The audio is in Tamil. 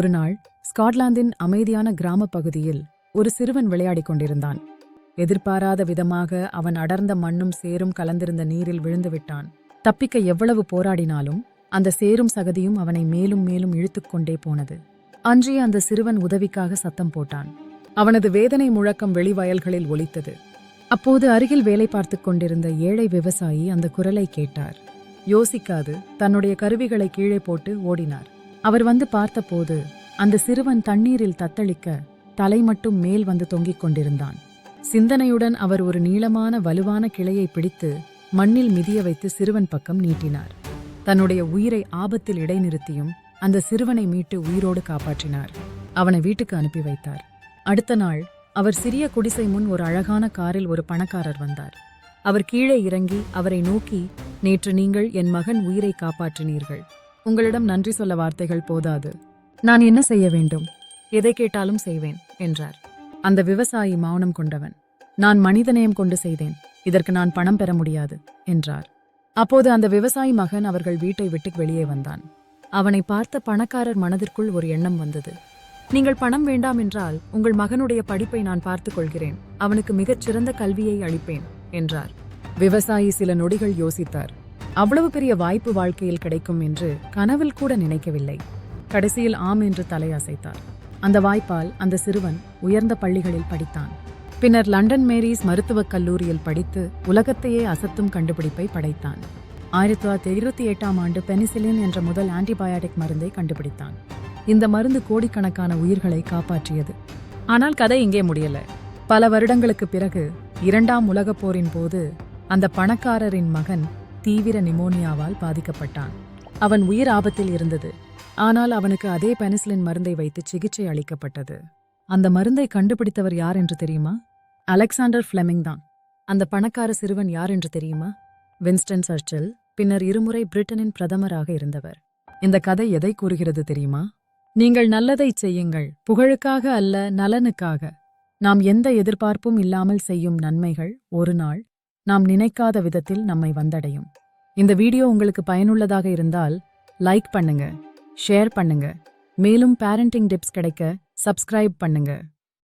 ஒரு நாள் ஸ்காட்லாந்தின் அமைதியான கிராம பகுதியில் ஒரு சிறுவன் விளையாடிக் கொண்டிருந்தான். எதிர்பாராத விதமாக அவன் அடர்ந்த மண்ணும் சேரும் கலந்திருந்த நீரில் விழுந்து விட்டான். தப்பிக்க எவ்வளவு போராடினாலும் அந்த சேரும் சகதியும் அவனை மேலும் மேலும் இழுத்துக்கொண்டே போனது. அன்றைய அந்த சிறுவன் உதவிக்காக சத்தம் போட்டான். அவனது வேதனை முழக்கம் வெளிவயல்களில் ஒலித்தது. அப்போது அருகில் வேலை பார்த்து கொண்டிருந்த ஏழை விவசாயி அந்த குரலை கேட்டார். யோசிக்காது தன்னுடைய கருவிகளை கீழே போட்டு ஓடினார். அவர் வந்து பார்த்தபோது அந்த சிறுவன் தண்ணீரில் தத்தளிக்க தலை மட்டும் மேல் வந்து தொங்கிக் கொண்டிருந்தான். சிந்தனையுடன் அவர் ஒரு நீளமான வலுவான கிளையை பிடித்து மண்ணில் மிதிய வைத்து சிறுவன் பக்கம் நீட்டினார். தன்னுடைய உயிரை ஆபத்தில் இடைநிறுத்தியும் அந்த சிறுவனை மீட்டு உயிரோடு காப்பாற்றினார். அவனை வீட்டுக்கு அனுப்பி வைத்தார். அடுத்த நாள் அவர் சிறிய குடிசை முன் ஒரு அழகான காரில் ஒரு பணக்காரர் வந்தார். அவர் கீழே இறங்கி அவரை நோக்கி, நேற்று நீங்கள் என் மகன் உயிரை காப்பாற்றினீர்கள். உங்களிடம் நன்றி சொல்ல வார்த்தைகள் போதாது. நான் என்ன செய்ய வேண்டும்? எதை கேட்டாலும் செய்வேன் என்றார். அந்த விவசாயி மௌனம் கொண்டவன். நான் மனிதநேயம் கொண்டு செய்தேன், இதற்கு நான் பணம் பெற முடியாது என்றார். அப்போது அந்த விவசாயி மகன் அவர்கள் வீட்டை விட்டு வெளியே வந்தான். அவனை பார்த்த பணக்காரர் மனதிற்குள் ஒரு எண்ணம் வந்தது. நீங்கள் பணம் வேண்டாம் என்றால் உங்கள் மகனுடைய படிப்பை நான் பார்த்துக் கொள்கிறேன், அவனுக்கு மிகச் சிறந்த கல்வியை அளிப்பேன் என்றார். விவசாயி சில நொடிகள் யோசித்தார். அவ்வளவு பெரிய வாய்ப்பு வாழ்க்கையில் கிடைக்கும் என்று கனவில் கூட நினைக்கவில்லை. கடைசியில் ஆம் என்று தலையசைத்தார். அந்த வாய்ப்பால் அந்த சிறுவன் உயர்ந்த பள்ளிகளில் படித்தான். பின்னர் லண்டன் மேரிஸ் மருத்துவக் கல்லூரியில் படித்து உலகத்தையே அசத்தும் கண்டுபிடிப்பை படைத்தான். 1928ஆம் ஆண்டு பெனிசிலின் என்ற முதல் ஆன்டிபயாட்டிக் மருந்தை கண்டுபிடித்தான். இந்த மருந்து கோடிக்கணக்கான உயிர்களை காப்பாற்றியது. ஆனால் கதை இங்கே முடியல. பல வருடங்களுக்கு பிறகு 2ஆம் உலகப் போரின் போது அந்த பணக்காரரின் மகன் தீவிர நிமோனியாவால் பாதிக்கப்பட்டான். அவன் உயிர் ஆபத்தில் இருந்தது. ஆனால் அவனுக்கு அதே பெனிசிலின் மருந்தை வைத்து சிகிச்சை அளிக்கப்பட்டது. அந்த மருந்தை கண்டுபிடித்தவர் யார் என்று தெரியுமா? அலெக்சாண்டர் ஃப்ளெமிங் தான். அந்த பணக்கார சிறுவன் யார் என்று தெரியுமா? வின்ஸ்டன் சர்ச்சில், பின்னர் இருமுறை பிரிட்டனின் பிரதமராக இருந்தவர். இந்த கதை எதை கூறுகிறது தெரியுமா? நீங்கள் நல்லதை செய்யுங்கள், புகழுக்காக அல்ல, நலனுக்காக. நாம் எந்த எதிர்பார்ப்பும் இல்லாமல் செய்யும் நன்மைகள் ஒரு நாள் நாம் நினைக்காத விதத்தில் நம்மை வந்தடையும். இந்த வீடியோ உங்களுக்கு பயனுள்ளதாக இருந்தால் லைக் பண்ணுங்க, ஷேர் பண்ணுங்க. மேலும் பேரண்டிங் டிப்ஸ் கிடைக்க சப்ஸ்கிரைப் பண்ணுங்க.